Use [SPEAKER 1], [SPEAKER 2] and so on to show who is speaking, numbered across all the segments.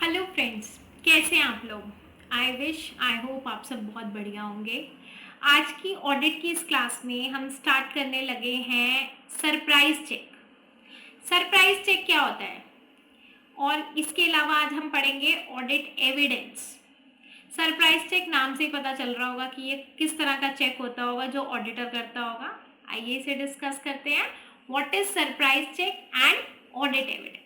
[SPEAKER 1] Hello friends, कैसे हैं आप लोग। आई होप आप सब बहुत बढ़िया होंगे। आज की ऑडिट की इस क्लास में हम स्टार्ट करने लगे हैं सरप्राइज चेक। सरप्राइज चेक क्या होता है और इसके अलावा आज हम पढ़ेंगे ऑडिट एविडेंस। सरप्राइज चेक नाम से ही पता चल रहा होगा कि ये किस तरह का चेक होता होगा जो ऑडिटर करता होगा। आइए इसे डिस्कस करते हैं। What is surprise check and audit evidence.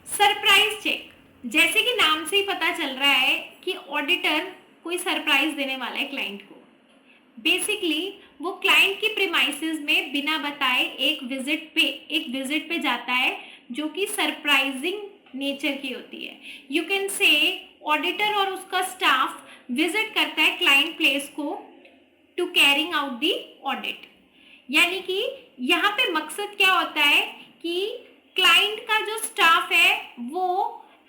[SPEAKER 1] Surprise check, जैसे कि नाम से ही पता चल रहा है कि ऑडिटर कोई सरप्राइज देने वाला है क्लाइंट को। बेसिकली वो क्लाइंट की प्रीमाइसेस में बिना बताए एक विजिट पे जाता है जो कि सरप्राइजिंग नेचर की होती है। यू कैन से ऑडिटर और उसका स्टाफ विजिट करता है क्लाइंट प्लेस को to carrying out the audit. यानी कि यहाँ पे मकसद क्या होता है कि क्लाइंट का जो स्टाफ है वो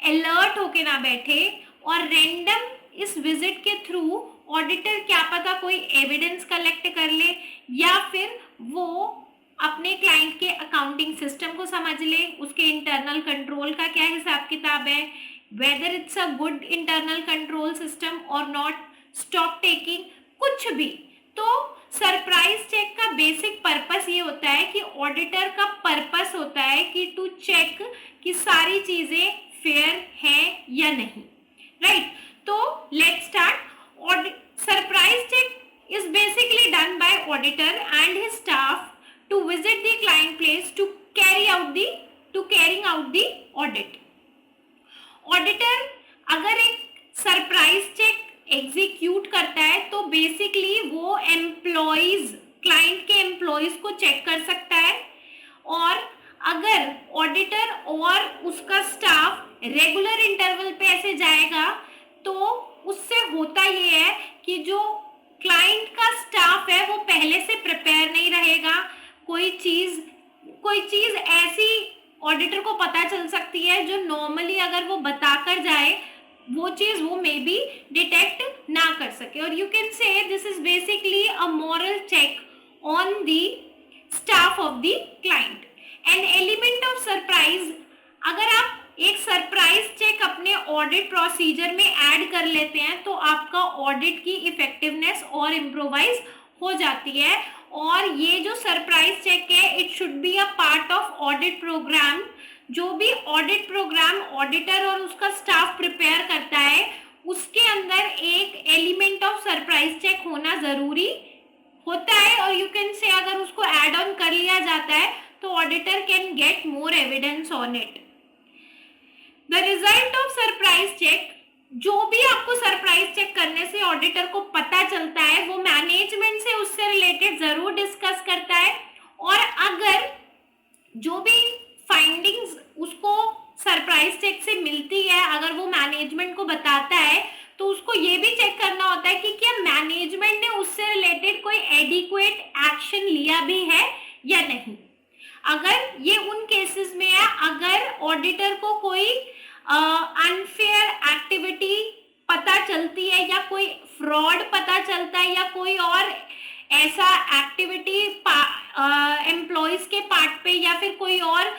[SPEAKER 1] अलर्ट होके ना बैठे और रैंडम इस विजिट के थ्रू ऑडिटर क्या पता कोई एविडेंस कलेक्ट कर ले या फिर वो अपने क्लाइंट के अकाउंटिंग सिस्टम को समझ ले, उसके इंटरनल कंट्रोल का क्या हिसाब किताब है, whether it's a good internal control system और नॉट, स्टॉक टेकिंग, कुछ भी। तो सरप्राइज चेक का बेसिक पर्पस ये होता है कि ऑडिटर का पर्पस होता है कि टू चेक कि सारी चीजें फेयर है या नहीं, राइट। तो let's start. Surprise check is basically done by auditor and his staff to visit the client place to carrying out the audit. Auditor अगर एक सरप्राइज चेक एग्जीक्यूट करता है तो बेसिकली वो एम्प्लॉइज, क्लाइंट के एम्प्लॉइज को check कर सकता है। और अगर ऑडिटर और उसका स्टाफ रेगुलर इंटरवल पे ऐसे जाएगा तो उससे होता ये है कि जो क्लाइंट का स्टाफ है वो पहले से प्रिपेयर नहीं रहेगा। कोई चीज ऐसी ऑडिटर को पता चल सकती है जो नॉर्मली अगर वो बताकर जाए वो चीज वो मे बी डिटेक्ट ना कर सके। और you can say this is basically a moral check on the staff of the client. An element of surprise, अगर आप एक सरप्राइज चेक अपने ऑडिट प्रोसीजर में ऐड कर लेते हैं तो आपका ऑडिट की इफेक्टिवनेस और इम्प्रोवाइज हो जाती है। और ये जो सरप्राइज चेक है it should be a part of audit program. जो भी ऑडिट प्रोग्राम ऑडिटर और उसका स्टाफ प्रिपेयर करता है उसके अंदर एक एलिमेंट ऑफ सरप्राइज चेक होना जरूरी होता है। और यू कैन से अगर उसको ऐड ऑन कर लिया जाता है तो auditor can get more evidence on it. The result of surprise check, जो भी आपको सरप्राइज चेक करने से ऑडिटर को पता चलता है वो मैनेजमेंट से उससे रिलेटेड जरूर डिस्कस करता है। और अगर जो भी फाइंडिंग्स उसको सरप्राइज चेक से मिलती है अगर वो मैनेजमेंट को बताता है तो उसको ये भी चेक करना होता है कि क्या मैनेजमेंट ने उससे रिलेटेड कोई एडिक्वेट एक्शन लिया भी है या नहीं। अगर ये उन केसेस में है अगर ऑडिटर को कोई अनफेयर एक्टिविटी पता चलती है या कोई फ्रॉड पता चलता है या कोई और ऐसा एक्टिविटी एम्प्लॉयज के पार्ट पे या फिर कोई और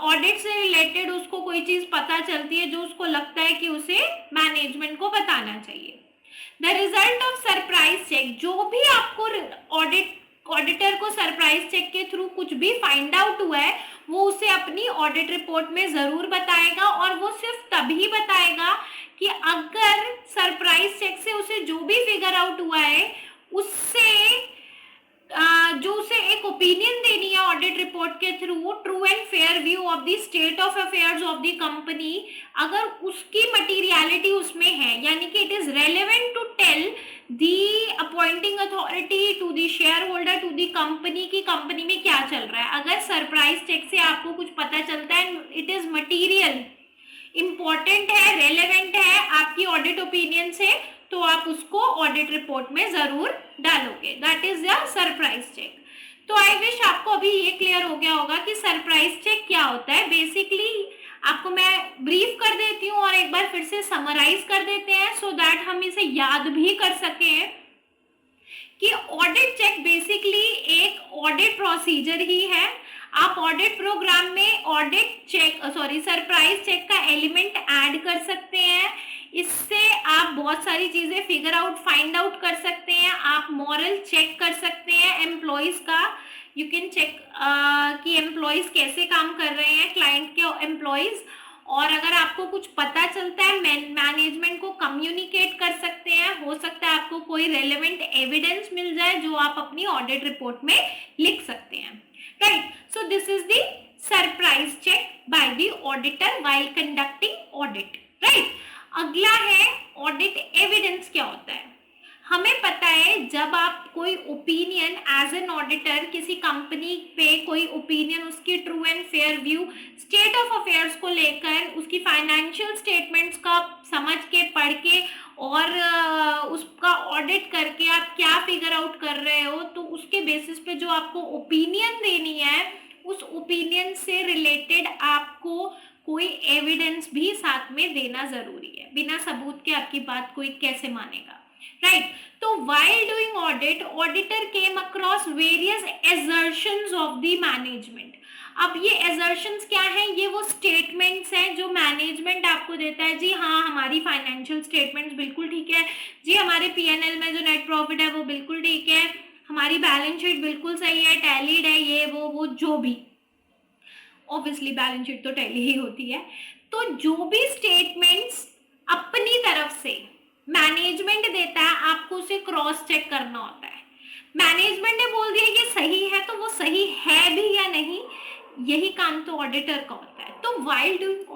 [SPEAKER 1] ऑडिट से रिलेटेड उसको कोई चीज पता चलती है जो उसको लगता है कि उसे मैनेजमेंट को बताना चाहिए। The result of surprise check, जो भी आपको ऑडिटर को सरप्राइज चेक के थ्रू कुछ भी फाइंड आउट हुआ है वो उसे अपनी ऑडिट रिपोर्ट में जरूर बताएगा। और वो सिर्फ तभी बताएगा कि अगर सरप्राइज चेक से उसे जो भी फिगर आउट हुआ है उससे जो उसे एक ओपिनियन देनी है ऑडिट रिपोर्ट के through, true and fair view of the state of affairs of the company, अगर उसकी मटीरियलिटी उसमें है यानी कि it is relevant to tell the appointing authority to the share holder to the company की company में क्या चल रहा है। अगर सरप्राइज चेक से आपको कुछ पता चलता है इट इज मटीरियल, इंपॉर्टेंट है, रेलेवेंट है आपकी ऑडिट ओपिनियन से, तो आप उसको ऑडिट रिपोर्ट में जरूर डालोगे। That is the surprise check. तो आई विश आपको अभी ये क्लियर हो गया होगा कि सरप्राइज चेक क्या होता है। बेसिकली आपको मैं ब्रीफ कर देती हूँ और एक बार फिर से समराइज कर देते हैं सो दैट हम इसे याद भी कर सकें कि ऑडिट चेक बेसिकली एक ऑडिट प्रोसीजर ही है। आप ऑडिट प्रोग्राम में ऑडिट चेक सरप्राइज चेक का एलिमेंट ऐड कर सकते हैं। इससे आप बहुत सारी चीजें फिगर आउट फाइंड आउट कर सकते हैं। आप मॉरल चेक कर सकते हैं एम्प्लॉयज का। यू कैन चेक कि एम्प्लॉयज कैसे काम कर रहे हैं, क्लाइंट के एम्प्लॉयज। और अगर आपको कुछ पता चलता है मैनेजमेंट को कम्युनिकेट कर सकते हैं। हो सकता है आपको कोई रेलेवेंट एविडेंस मिल जाए जो आप अपनी ऑडिट रिपोर्ट में लिख सकते हैं, right. So this is the surprise check by the auditor while conducting audit, right. अगला है ऑडिट एविडेंस क्या होता है। हमें पता है जब आप कोई ओपिनियन एज एन ऑडिटर किसी कंपनी पे कोई ओपिनियन, उसकी true and fair view state of affairs को लेकर, उसकी फाइनेंशियल स्टेटमेंट्स का समझ के पढ़ के और उसका ऑडिट करके आप क्या फिगर आउट कर रहे हो, तो उसके बेसिस पे जो आपको ओपिनियन देनी है उस ओपिनियन से रिलेटेड आपको कोई एविडेंस भी साथ में देना जरूरी है। बिना सबूत के आपकी बात कोई कैसे मानेगा, राइट। तो while doing audit, auditor came across various assertions of the management। अब ये assertions क्या है? ये वो statements हैं जो मैनेजमेंट आपको देता है। जी हाँ, हमारी फाइनेंशियल स्टेटमेंट्स बिल्कुल ठीक है, जी हमारे P&L में जो नेट प्रॉफिट है वो बिल्कुल ठीक है, हमारी बैलेंस शीट बिल्कुल सही है, टैलीड है, ये वो जो भी, ऑब्वियसली बैलेंस शीट तो टैली ही होती है। तो जो भी स्टेटमेंट्स अपनी तरफ से मैनेजमेंट देता है आपको उसे क्रॉस चेक करना होता है। मैनेजमेंट ने बोल दिया ये सही है तो वो सही है भी या नहीं, यही काम तो ऑडिटर का होता है। तो while doing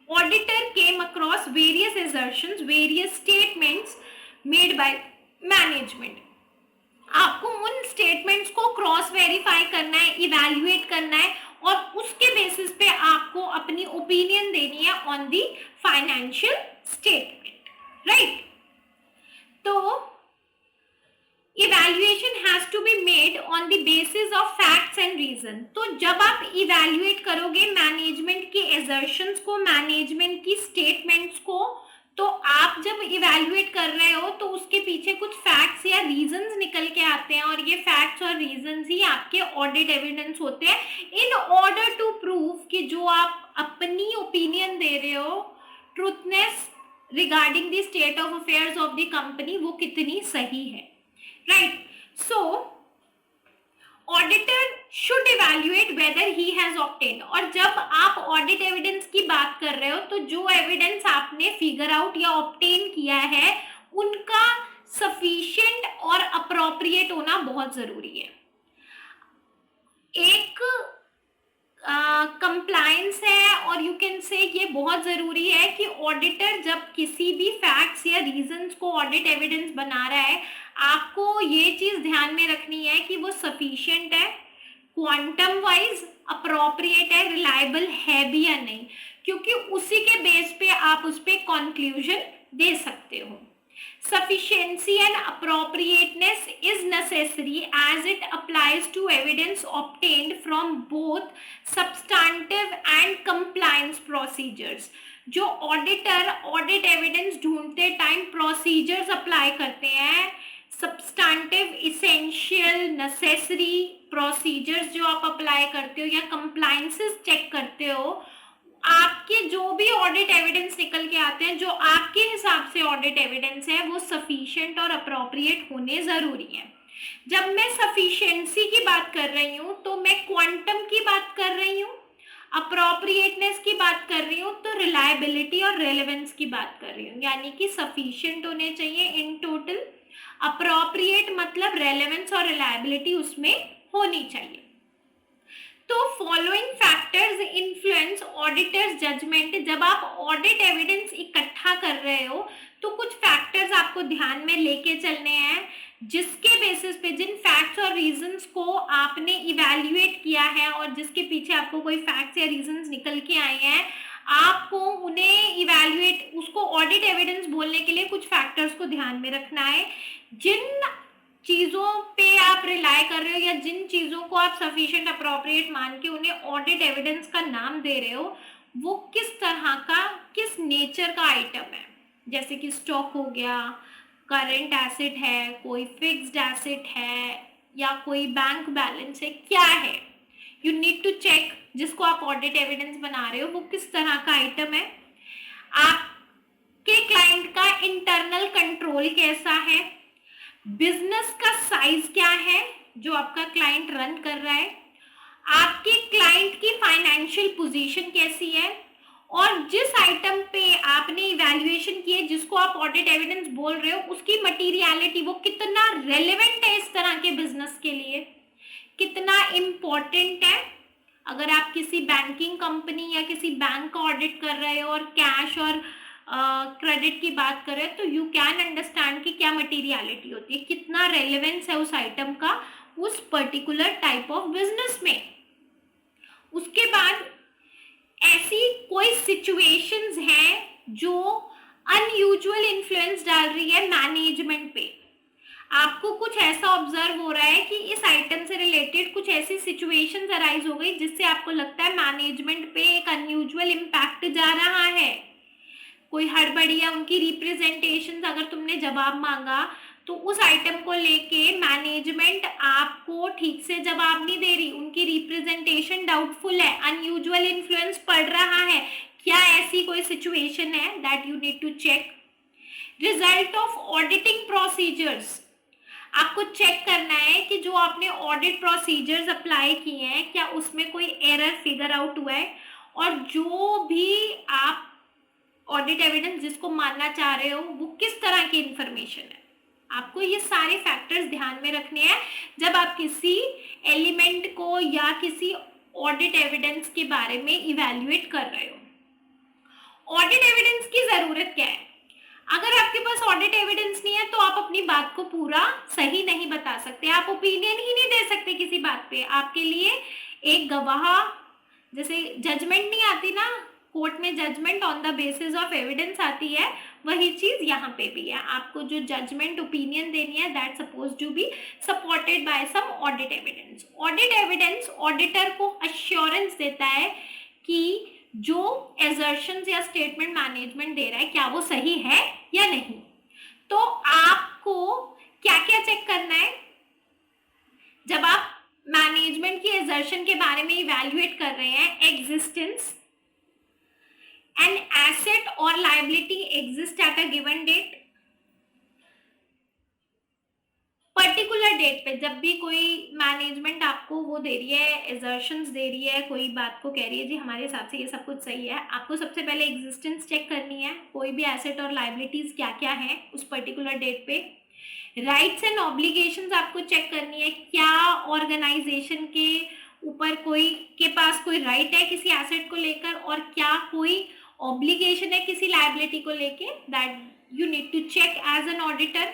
[SPEAKER 1] auditor came across various assertions, various statements made by management. आपको उन स्टेटमेंट्स को क्रॉस वेरीफाई करना है, इवैल्यूएट करना है और उसके बेसिस पे आपको अपनी ओपिनियन देनी है on the financial statement, right. तो evaluation has to be made on the basis of facts and reason. तो जब आप इवैल्यूएट करोगे मैनेजमेंट की एजर्शंस को, मैनेजमेंट की स्टेटमेंट्स को, तो आप जब इवैल्यूएट कर रहे हो तो उसके पीछे कुछ फैक्ट्स या रीजंस निकल के आते हैं और ये फैक्ट्स और रीजंस ही आपके ऑडिट एविडेंस होते हैं इन ऑर्डर टू प्रूव कि जो आप अपनी ओपिनियन दे रहे हो, truthness regarding the state of affairs of the company, वो कितनी सही है, right. So auditor should evaluate whether he has obtained. और जब आप ऑडिट एविडेंस की बात कर रहे हो तो जो एविडेंस आपने फिगर आउट या ऑब्टेन किया है उनका सफिशिएंट और अप्रोप्रिएट होना बहुत जरूरी है। एक कंप्लायंस है और यू कैन से ये बहुत जरूरी है कि ऑडिटर जब किसी भी फैक्ट्स या रीजंस को ऑडिट एविडेंस बना रहा है, आपको ये चीज ध्यान में रखनी है कि वो सफिशिएंट है, क्वांटम वाइज अप्रोप्रिएट है, रिलायबल है भी या नहीं, क्योंकि उसी के बेस पे आप उस पे कंक्लूजन दे सकते हो। Sufficiency and appropriateness is necessary as it applies to evidence obtained from both substantive and compliance procedures। जो ऑडिटर ऑडिट एविडेंस ढूंढते टाइम प्रोसीजर्स अप्लाई करते हैं, सब्सटैंटिव, इसेंशियल, नेसेसरी प्रोसीजर्स जो आप अप्लाई करते हो या कंप्लायंसेस चेक करते हो, आपके जो भी ऑडिट एविडेंस निकल के आते हैं, जो आपके हिसाब से ऑडिट एविडेंस है, वो सफिशिएंट और अप्रोप्रिएट होने जरूरी है। जब मैं सफिशिएंसी की बात कर रही हूँ तो मैं क्वांटम की बात कर रही हूँ, अप्रोप्रिएटनेस की बात कर रही हूँ, तो रिलायबिलिटी और रेलेवेंस की बात कर रही हूँ। यानी कि सफिशिएंट होने चाहिए इन टोटल, अप्रोप्रिएट मतलब रेलेवेंस और रिलायबिलिटी उसमें होनी चाहिए। तो following factors influence auditor's judgment. जब आप ऑडिट एविडेंस इकट्ठा कर रहे हो तो कुछ फैक्टर्स आपको ध्यान में लेके चलने हैं, जिसके बेसिस पे, जिन फैक्ट्स और रीजंस को आपने इवैल्यूएट किया है और जिसके पीछे आपको कोई फैक्ट्स या रीजंस निकल के आए हैं, आपको उन्हें इवैल्यूएट, उसको ऑडिट एविडेंस बोलने के लिए कुछ फैक्टर्स को ध्यान में रखना है। जिन चीजों पे आप रिलाय कर रहे हो या जिन चीजों को आप सफिशिएंट अप्रोप्रिएट मान के उन्हें ऑडिट एविडेंस का नाम दे रहे हो, वो किस तरह का, किस नेचर का आइटम है, जैसे कि स्टॉक हो गया, करंट एसेट है, कोई फिक्स्ड एसेट है, या कोई बैंक बैलेंस है, क्या है। यू नीड टू चेक जिसको आप ऑडिट एविडेंस बना रहे हो वो किस तरह का आइटम है, आपके क्लाइंट का इंटरनल कंट्रोल कैसा है, बिजनेस का साइज क्या है जो आपका क्लाइंट रन कर रहा है, आपके क्लाइंट की फाइनेंशियल पोजीशन कैसी है, और जिस आइटम पे आपने इवैल्यूएशन की है, जिसको आप ऑडिट एविडेंस बोल रहे हो, उसकी मटीरियलिटी, वो कितना रेलेवेंट है इस तरह के बिजनेस के लिए, कितना इम्पोर्टेंट है। अगर आप किसी बैंकिंग कंपनी या किसी बैंक का ऑडिट कर रहे हो और कैश और क्रेडिट की बात करें तो यू कैन अंडरस्टैंड कि क्या मटीरियलिटी होती है, कितना रेलेवेंस है उस आइटम का उस पर्टिकुलर टाइप ऑफ बिजनेस में। उसके बाद ऐसी कोई सिचुएशंस हैं जो अनयूजुअल इन्फ्लुएंस डाल रही है मैनेजमेंट पे, आपको कुछ ऐसा ऑब्जर्व हो रहा है कि इस आइटम से रिलेटेड कुछ ऐसी सिचुएशंस अराइज हो गई जिससे आपको लगता है मैनेजमेंट पे एक अनयूजुअल इम्पैक्ट जा रहा है, कोई हड़बड़ी या उनकी रिप्रेजेंटेशन अगर तुमने जवाब मांगा तो उस आइटम को लेके मैनेजमेंट आपको ठीक से जवाब नहीं दे रही, उनकी रिप्रेजेंटेशन डाउटफुल है, अनयूजुअल इन्फ्लुएंस पड़ रहा है, क्या ऐसी कोई सिचुएशन है, that you need to check. Result of auditing procedures, आपको चेक करना है कि जो आपने ऑडिट प्रोसीजर्स अप्लाई किए हैं क्या उसमें कोई एरर फिगर आउट हुआ है, और जो भी आप ऑडिट एविडेंस जिसको मानना चाह रहे हो वो किस तरह की इंफॉर्मेशन है। आपको ये सारे फैक्टर्स ध्यान में रखने हैं जब आप किसी एलिमेंट को या किसी ऑडिट एविडेंस के बारे में इवैल्यूएट कर रहे हो। ऑडिट एविडेंस की जरूरत क्या है, अगर आपके पास ऑडिट एविडेंस नहीं है तो आप अपनी बात को पूरा सही नहीं बता सकते, आप ओपिनियन ही नहीं दे सकते किसी बात पे। आपके लिए एक गवाह, जैसे जजमेंट नहीं आती ना कोर्ट में, judgment on the basis of evidence आती है, वही चीज यहाँ पे भी है। आपको जो जजमेंट ओपिनियन देनी है that suppose to be supported by some audit evidence. Audit evidence auditor को अश्योरेंस देता है कि जो एजर्शंस या स्टेटमेंट मैनेजमेंट दे रहा है क्या वो सही है या नहीं। तो आपको क्या क्या चेक करना है जब आप मैनेजमेंट की एजर्शन के बारे में इवैल्यूएट कर रहे हैं, एग्जिस्टेंस एन एसेट और liability exist at a given date, particular date पे जब भी कोई मैनेजमेंट आपको वो दे रही है, एजर्शंस दे रही है, कोई बात को कह रही है जी हमारे हिसाब से ये सब कुछ सही है, आपको सबसे पहले एग्जिस्टेंस चेक करनी है, कोई भी एसेट और लायबिलिटीज क्या क्या है उस पर्टिकुलर डेट पे। राइट्स एंड ऑब्लिगेशंस आपको चेक करनी है, क्या ऑर्गेनाइजेशन के ऊपर कोई के पास कोई राइट है किसी एसेट को लेकर, और क्या कोई ऑब्लिगेशन है किसी लायबिलिटी को लेके, that you need to check as an auditor.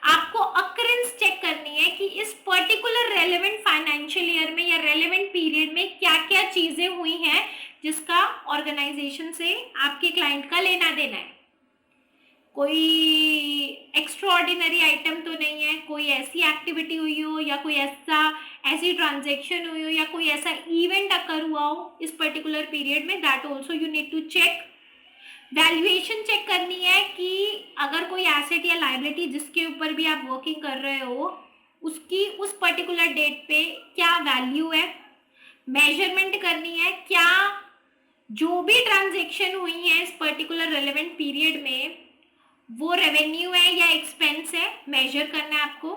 [SPEAKER 1] आपको अकरेंस चेक करनी है कि इस पर्टिकुलर रेलेवेंट फाइनेंशियल ईयर में या रेलेवेंट पीरियड में क्या क्या चीजें हुई हैं जिसका ऑर्गेनाइजेशन से आपके क्लाइंट का लेना देना है। कोई एक्स्ट्राऑर्डिनरी आइटम तो नहीं है, कोई ऐसी एक्टिविटी हुई हो या कोई ऐसी ट्रांजैक्शन हुई हो या कोई ऐसा इवेंट अकर हुआ हो इस पर्टिकुलर पीरियड में, that also you need to check. Valuation check करनी है कि अगर कोई एसेट या लायबिलिटी जिसके ऊपर भी आप वर्किंग कर रहे हो उसकी उस पर्टिकुलर डेट पे क्या वैल्यू है। मेजरमेंट करनी है क्या जो भी ट्रांजैक्शन हुई है इस पर्टिकुलर रेलेवेंट पीरियड में वो रेवेन्यू है या एक्सपेंस है, मेजर करना है आपको।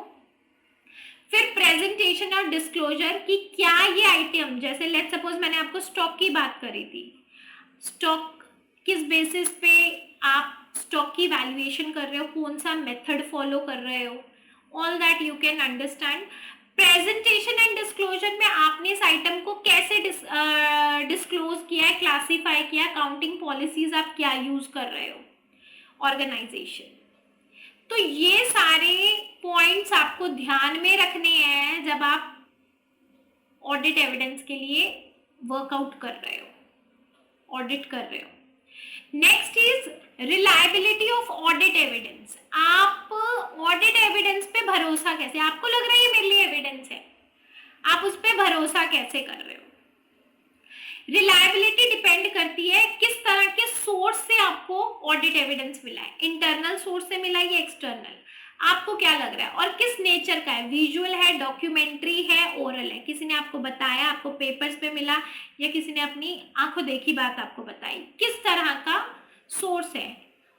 [SPEAKER 1] फिर प्रेजेंटेशन और डिस्क्लोजर कि क्या ये आइटम, जैसे लेट्स सपोज मैंने आपको स्टॉक की बात करी थी, स्टॉक किस बेसिस पे आप स्टॉक की वैल्यूएशन कर रहे हो, कौन सा मेथड फॉलो कर रहे हो, all that you can understand. Presentation and disclosure में आपने इस आइटम को कैसे डिस्क्लोज किया है, क्लासीफाई किया, काउंटिंग पॉलिसीज आप क्या यूज कर रहे हो ऑर्गेनाइजेशन। तो ये सारे पॉइंट्स आपको ध्यान में रखने हैं जब आप ऑडिट एविडेंस के लिए वर्कआउट कर रहे हो, ऑडिट कर रहे हो। Next is reliability of audit evidence. आप ऑडिट एविडेंस पे भरोसा कैसे, आपको लग रहा है ये मेरे लिए एविडेंस है, आप उस पर भरोसा कैसे कर रहे हो। रिलायबिलिटी डिपेंड करती है किस तरह के सोर्स से आपको ऑडिट एविडेंस मिला है, इंटरनल सोर्स से मिला है या एक्सटर्नल, आपको क्या लग रहा है, और किस नेचर का है, विजुअल है, डॉक्यूमेंट्री है, ओरल है, किसी ने आपको बताया, आपको पेपर्स पे मिला, या किसी ने अपनी आंखों देखी बात आपको बताई, किस तरह का सोर्स है,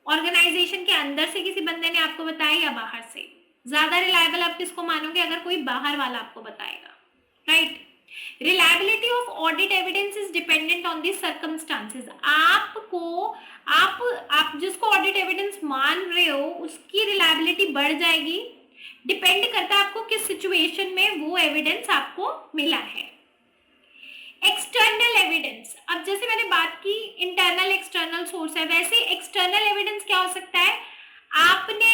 [SPEAKER 1] ऑर्गेनाइजेशन के अंदर से किसी बंदे ने आपको बताया या बाहर से। ज्यादा रिलायबल आप किसको मानोगे, अगर कोई बाहर वाला आपको बताएगा, right. Reliability of audit evidence is dependent on the circumstances. आप जिसको ऑडिट एविडेंस मान रहे हो उसकी रिलायबिलिटी बढ़ जाएगी, डिपेंड करता है आपको किस सिचुएशन में वो एविडेंस आपको मिला है। एक्सटर्नल एविडेंस, अब जैसे मैंने बात की इंटरनल एक्सटर्नल सोर्स है, वैसे एक्सटर्नल एविडेंस क्या हो सकता है, आपने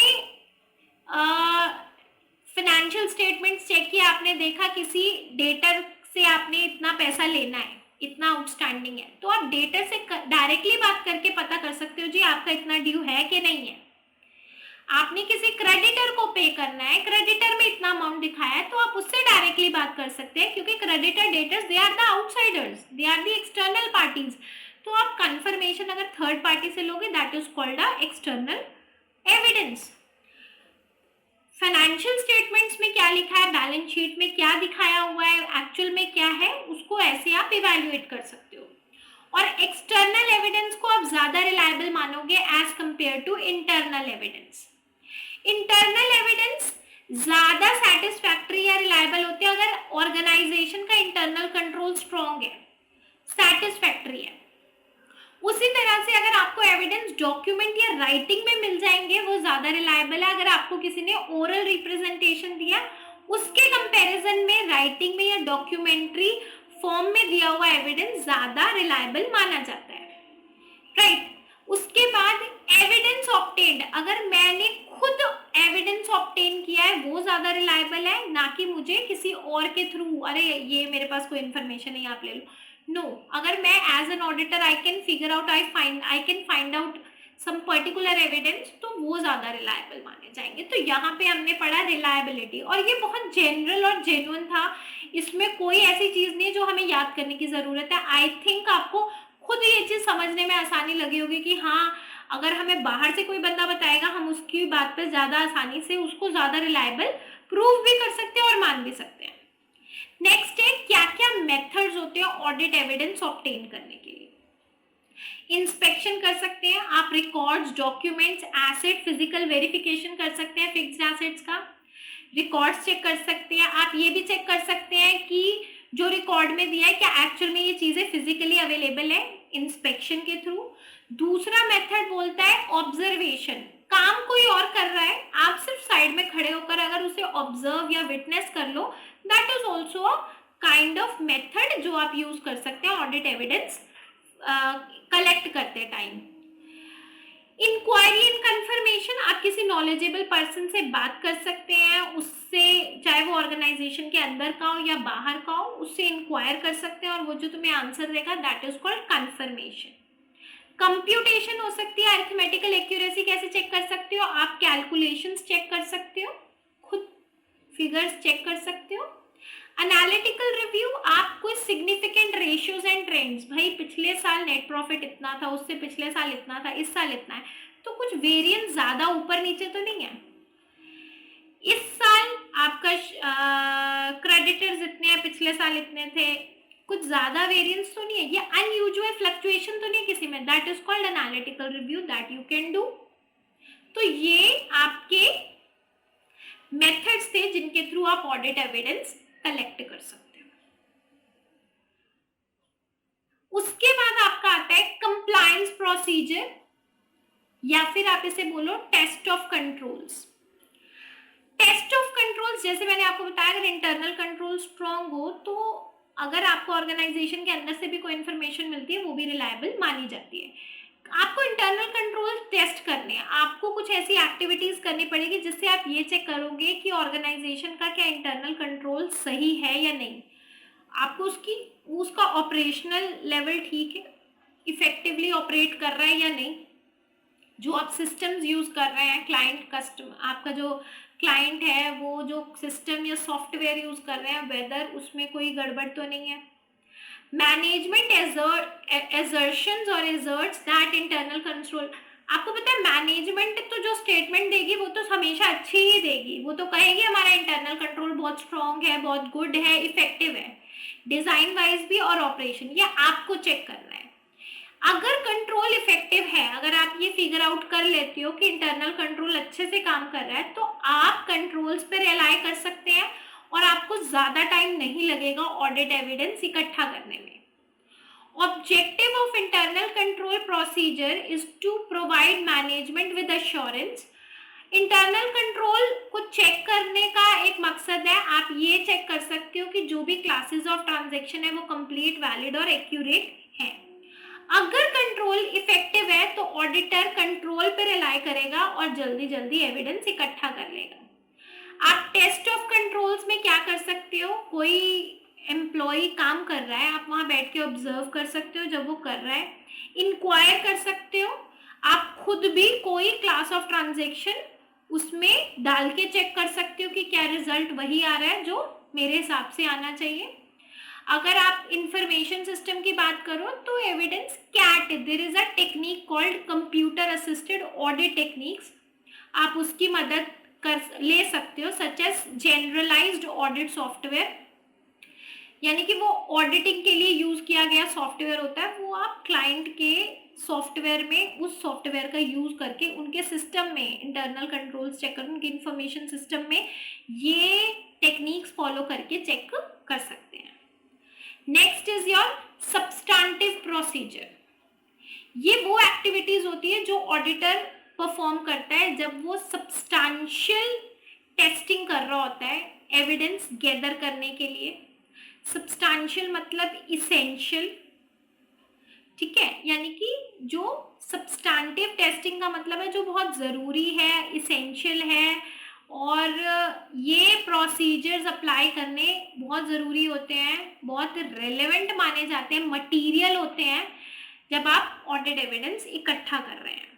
[SPEAKER 1] फाइनेंशियल स्टेटमेंट्स चेक किया, आपने देखा किसी डेटर से आपने इतना पैसा लेना है, इतना आउटस्टैंडिंग है, तो आप डेटर से डायरेक्टली बात करके पता कर सकते हो जी आपका इतना ड्यू है कि नहीं है। आपने किसी क्रेडिटर को पे करना है, क्रेडिटर में इतना अमाउंट दिखाया है, तो आप उससे डायरेक्टली बात कर सकते हैं, क्योंकि creditor debtors they are the outsiders, they are the external parties. तो आप कंफर्मेशन अगर थर्ड पार्टी से लोगे, that is called a external evidence. Financial statements में क्या लिखा है, बैलेंस शीट में क्या दिखाया हुआ है, एक्चुअल में क्या है, उसको ऐसे आप इवैल्यूएट कर सकते हो। और एक्सटर्नल एविडेंस को आप ज्यादा रिलायबल मानोगे as compare to internal evidence. Internal evidence ज्यादा सेटिस्फैक्टरी या रिलायबल होती है अगर ऑर्गेनाइजेशन का इंटरनल कंट्रोल स्ट्रॉन्ग है, सेटिस्फैक्टरी है। उसी तरह से अगर आपको एविडेंस डॉक्यूमेंट या राइटिंग में मिल जाएंगे वो ज्यादा रिलायबल है। अगर आपको किसी ने ओरल रिप्रेजेंटेशन दिया उसके कंपैरिजन में राइटिंग में या डॉक्यूमेंट्री फॉर्म में दिया हुआ एविडेंस ज्यादा रिलायबल माना जाता है, राइट। उसके बाद एविडेंस ऑब्टेन्ड, अगर मैंने खुद एविडेंस ऑब्टेन किया है वो ज्यादा रिलायबल है, ना कि मुझे किसी और के थ्रू, अरे ये मेरे पास कोई इन्फॉर्मेशन है आप ले लो, नो। अगर मैं as an auditor I can figure out, I can find out some particular evidence, तो वो ज्यादा रिलायबल माने जाएंगे। तो यहाँ पे हमने पढ़ा रिलायबिलिटी, और ये बहुत जनरल और जेन्युइन था, इसमें कोई ऐसी चीज नहीं है जो हमें याद करने की जरूरत है। आई थिंक आपको खुद ये चीज समझने में आसानी लगी होगी कि हाँ, अगर हमें बाहर से कोई बंदा बताएगा हम उसकी बात पे ज्यादा आसानी से उसको ज्यादा रिलायबल प्रूव भी कर सकते हैं और मान भी सकते हैं। नेक्स्ट है क्या क्या मेथड्स होते हैं ऑडिट एविडेंस ऑब्टेन करने के लिए। इंस्पेक्शन कर सकते हैं आप, records, documents, asset physical verification कर सकते हैं फिक्स्ड एसेट्स का, रिकॉर्ड्स चेक कर सकते हैं आप, ये भी चेक कर सकते हैं कि जो रिकॉर्ड में दिया है क्या एक्चुअल में ये चीजें फिजिकली अवेलेबल है, इंस्पेक्शन के थ्रू। दूसरा मेथड बोलता है ऑब्जर्वेशन, काम कोई और कर रहा है, आप सिर्फ साइड में खड़े होकर अगर उसे ऑब्जर्व या विटनेस कर लो, that is also a kind of method जो आप यूज कर सकते हैं ऑडिट एविडेंस कलेक्ट करते टाइम। इंक्वायरी एंड कंफर्मेशन, आप किसी नॉलेजेबल पर्सन से बात कर सकते हैं, उससे चाहे वो ऑर्गेनाइजेशन के अंदर का हो या बाहर का हो, उससे इंक्वायर कर सकते हैं और वो जो तुम्हें आंसर देगा that is called confirmation. Computation हो सकती है, अरिथमेटिकल एक्यूरेसी कैसे चेक कर सकते हो आप, कैलकुलेशंस चेक कर सकते हो, खुद फिगर्स चेक कर सकते हो। एनालिटिकल रिव्यू, आप कोई सिग्निफिकेंट रेशियोज एंड ट्रेंड्स, भाई पिछले साल नेट प्रॉफिट इतना था, उससे पिछले साल इतना था, इस साल इतना है, तो कुछ वेरिएंस ज्यादा ऊपर नीचे तो नहीं है, इस साल आपका क्रेडिटर्स इतने हैं, पिछले साल इतने थे, कुछ ज्यादा वेरिएंस तो नहीं है, ये अनयूजुअल फ्लक्चुएशन तो नहीं किसी में, that is called analytical review that you can do. तो ये आपके मेथड्स थे जिनके थ्रू आप ऑडिट एविडेंस कलेक्ट कर सकते हो। उसके बाद आपका आता है कंप्लायंस प्रोसीजर, या फिर आप इसे बोलो test of controls. Test of controls, जैसे मैंने आपको बताया, अगर इंटरनल कंट्रोल स्ट्रांग हो तो अगर आपको ऑर्गेनाइजेशन के अंदर से भी कोई इन्फॉर्मेशन मिलती है वो भी रिलायबल मानी जाती है। आपको इंटरनल कंट्रोल टेस्ट करने हैं, आपको कुछ ऐसी एक्टिविटीज करनी पड़ेगी जिससे आप ये चेक करोगे कि ऑर्गेनाइजेशन का क्या इंटरनल कंट्रोल सही है या नहीं, आपको उसका ऑपरेशनल लेवल ठीक है, इफेक्टिवली ऑपरेट कर रहा है या नहीं, जो आप सिस्टम्स यूज कर रहे हैं, क्लाइंट कस्टमर, आपका जो क्लाइंट है वो जो सिस्टम या सॉफ्टवेयर यूज कर रहे हैं वेदर उसमें कोई गड़बड़ तो नहीं है। मैनेजमेंट assertions और asserts that internal control, आपको पता है मैनेजमेंट तो जो स्टेटमेंट देगी वो तो हमेशा अच्छी ही देगी, वो तो कहेगी हमारा इंटरनल कंट्रोल बहुत स्ट्रांग है, बहुत गुड है, इफेक्टिव है, डिजाइन वाइज भी और ऑपरेशन, ये आपको चेक करना है। अगर कंट्रोल इफेक्टिव है, अगर आप ये फिगर आउट कर लेते हो कि इंटरनल कंट्रोल अच्छे से काम कर रहा है, तो आप कंट्रोल्स पे रिलाई कर सकते हैं और आपको ज्यादा टाइम नहीं लगेगा ऑडिट एविडेंस इकट्ठा करने में। Objective of internal control procedure is to provide management with assurance. Internal control को चेक करने का एक मकसद है, आप ये चेक कर सकते हो कि जो भी क्लासेस ऑफ ट्रांजैक्शन है वो कंप्लीट, वैलिड और एक्यूरेट है। अगर कंट्रोल इफेक्टिव है तो ऑडिटर कंट्रोल पे रिलाई करेगा और जल्दी जल्दी एविडेंस इकट्ठा कर लेगा। आप टेस्ट ऑफ कंट्रोल्स में क्या कर सकते हो, कोई एम्प्लॉय काम कर रहा है, आप वहां बैठ के ऑब्जर्व कर सकते हो जब वो कर रहा है, इंक्वायर कर सकते हो, आप खुद भी कोई क्लास ऑफ ट्रांजैक्शन उसमें डाल के चेक कर सकते हो कि क्या रिजल्ट वही आ रहा है जो मेरे हिसाब से आना चाहिए। अगर आप इंफॉर्मेशन सिस्टम की बात करो तो evidence CAAT, there is a technique called computer assisted audit techniques, आप उसकी मदद कर ले सकते हो, such as generalized audit software, यानी कि वो ऑडिटिंग के लिए यूज किया गया सॉफ्टवेयर होता है, वो आप क्लाइंट के सॉफ्टवेयर में उस सॉफ्टवेयर का यूज करके उनके सिस्टम में इंटरनल कंट्रोल्स चेक कर, उनके इंफॉर्मेशन सिस्टम में ये टेक्निक्स फॉलो करके चेक कर सकते हैं। Next is your substantive procedure. ये वो एक्टिविटीज होती है जो ऑडिटर परफॉर्म करता है जब वो सब्सटैंशियल टेस्टिंग कर रहा होता है एविडेंस गैदर करने के लिए। सब्सटैंशियल मतलब इसेंशियल, ठीक है, यानी कि जो सब्सटैंटिव टेस्टिंग का मतलब है जो बहुत ज़रूरी है, इसेंशियल है, और ये प्रोसीजर्स अप्लाई करने बहुत ज़रूरी होते हैं, बहुत रेलेवेंट माने जाते हैं, मटीरियल होते हैं जब आप ऑडिट एविडेंस इकट्ठा कर रहे हैं।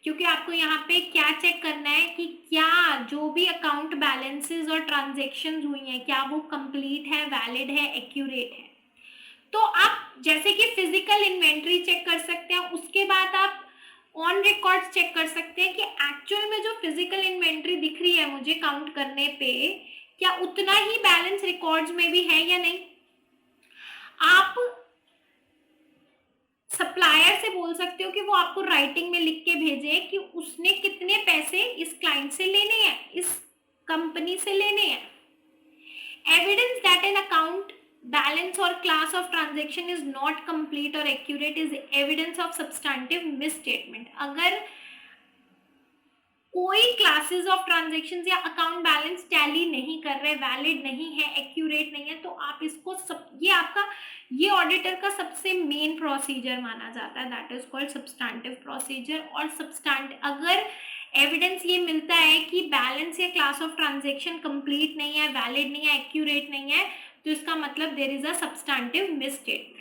[SPEAKER 1] क्योंकि आपको यहाँ पे क्या चेक करना है कि क्या जो भी अकाउंट बैलेंसेस और ट्रांजैक्शंस हुई हैं क्या वो कंप्लीट है, वैलिड है, एक्यूरेट है। तो आप जैसे कि फिजिकल इन्वेंट्री चेक कर सकते हैं, उसके बाद आप ऑन रिकॉर्ड चेक कर सकते हैं कि एक्चुअल में जो फिजिकल इन्वेंट्री दिख रही है मुझे काउंट करने पे क्या उतना ही बैलेंस रिकॉर्ड्स में भी है या नहीं। आप सप्लायर से बोल सकते हो कि वो आपको राइटिंग में लिख के भेजे कि उसने कितने पैसे इस क्लाइंट से लेने हैं, इस कंपनी से लेने हैं। Evidence that an account balance or class of transaction is not complete or accurate is evidence of substantive misstatement. अगर कोई क्लासेस ऑफ ट्रांजैक्शंस या अकाउंट बैलेंस टैली नहीं कर रहे, वैलिड नहीं है, एक्यूरेट नहीं है, तो आप इसको ये आपका ये ऑडिटर का सबसे मेन प्रोसीजर माना जाता है, that is called substantive procedure. और अगर एविडेंस ये मिलता है कि बैलेंस या क्लास ऑफ ट्रांजैक्शन कंप्लीट नहीं है, वैलिड नहीं है, एक्यूरेट नहीं है, तो इसका मतलब there is a substantive misstatement.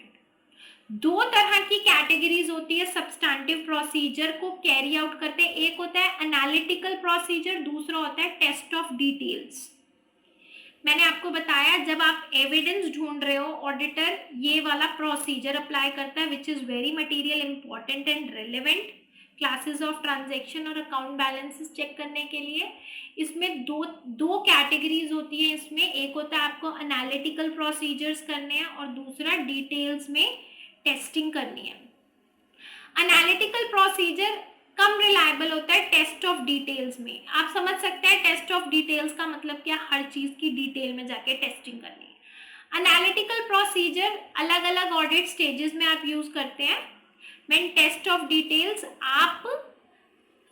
[SPEAKER 1] दो तरह की कैटेगरीज होती है सब्सटैंटिव प्रोसीजर को कैरी आउट करते हैं, एक होता है एनालिटिकल प्रोसीजर, दूसरा होता है टेस्ट ऑफ डिटेल्स। मैंने आपको बताया जब आप एविडेंस ढूंढ रहे हो ऑडिटर ये वाला प्रोसीजर अप्लाई करता है which is very material, important and relevant classes of transaction और अकाउंट बैलेंसेस चेक करने के लिए। इसमें दो कैटेगरीज होती है, इसमें एक होता है आपको एनालिटिकल प्रोसीजर्स करने हैं और दूसरा डिटेल्स में टेस्टिंग करनी है। एनालिटिकल प्रोसीजर कम रिलायबल होता है टेस्ट ऑफ डिटेल्स में। आप समझ सकते हैं टेस्ट ऑफ डिटेल्स का मतलब क्या, हर चीज की डिटेल में जाके टेस्टिंग करनी है। एनालिटिकल प्रोसीजर अलग अलग ऑडिट स्टेजेस में आप यूज करते हैं। व्हेन टेस्ट ऑफ डिटेल्स आप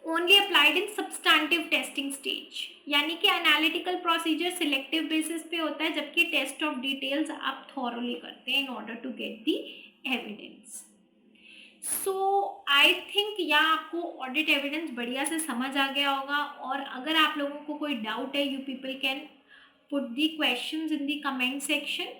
[SPEAKER 1] only applied in substantive testing stage, यानी कि एनालिटिकल प्रोसीजर सिलेक्टिव बेसिस पे होता है, जबकि टेस्ट ऑफ डिटेल्स आप थॉरोली करते हैं in order to get the evidence. So I think यहाँ आपको ऑडिट एविडेंस बढ़िया से समझ आ गया होगा, और अगर आप लोगों को कोई डाउट है, you people can put the questions in the comment section.